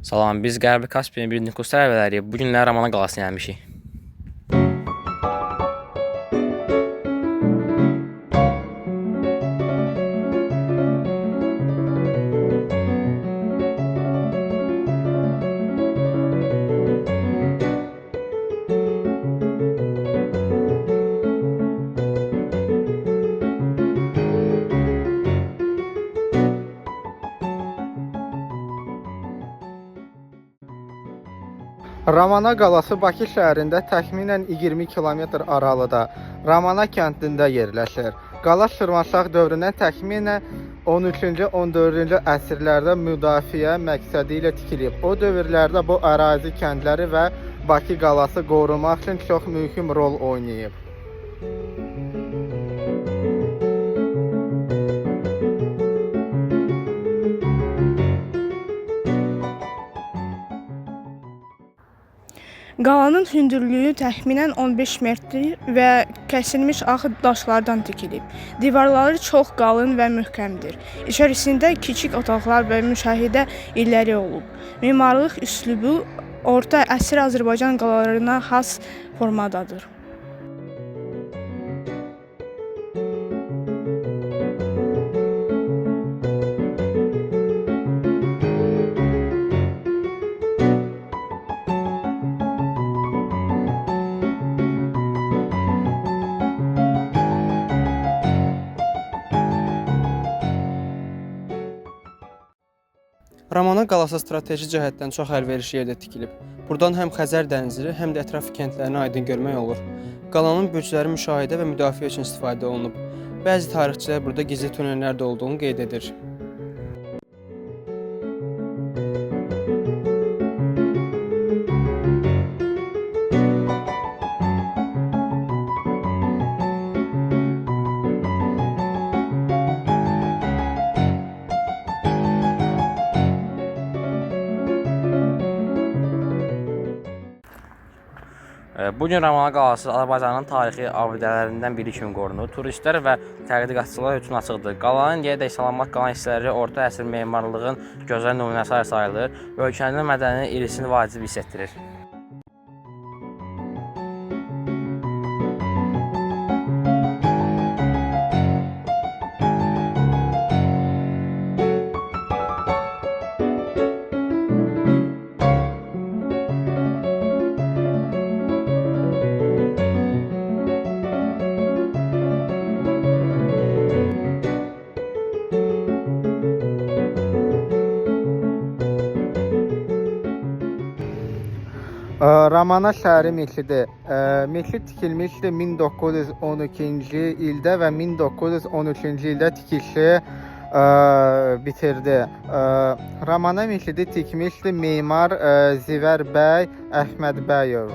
Salam, biz Qərbi Kaspiyin bir nüfuz tələbələriyiz. Bu günlər Ramana qalasına gəlmişik. Ramana qalası Bakı şəhərində təxminən 20 kilometr aralıda Ramana kəndində yerləşir. Qala Şirvanşah dövründən təxminən 13-cü, 14-cü əsrlərdə müdafiə məqsədi ilə tikilib. O dövrlərdə bu ərazi kəndləri və Bakı qalası qorumaq üçün çox mühüm rol oynayıb. Qalanın hündürlüyü təxminən 15 metrdir və kəsilmiş ağ daşlardan tikilib. Divarları çox qalın və möhkəmdir. İçərisində kiçik otaqlar və müşahidə illəri olub. Memarlıq üslubu orta əsr Azərbaycan qalalarına xas formadadır. Ramana qalası strateji cəhətdən çox əlverişli yerdə tikilib. Buradan həm Xəzər dənizi, həm də ətraf kəndlərini aydın görmək olur. Qalanın bürcləri müşahidə və müdafiə üçün istifadə olunub. Bəzi tarixçilər burada gizli tunellər də olduğunu qeyd edir. Bugün Ramana qalası Azərbaycanın tarixi abidələrindən biri kimi qorunur. Turistlər və tədqiqatçılar üçün açıqdır. Qalanın yenə salamat qalan hissələri orta əsr memarlığın gözəl nümunəsi sayılır. Ölkənin mədəni irisini vacib hiss etdirir. Ramana şəhəri meşidir. Meşid tikilmişdi 1912-ci ildə və 1913-cü ildə tikişi bitirdi. Ramana meşidi tikmişdi memar Zivər bəy Əhmədbəyev.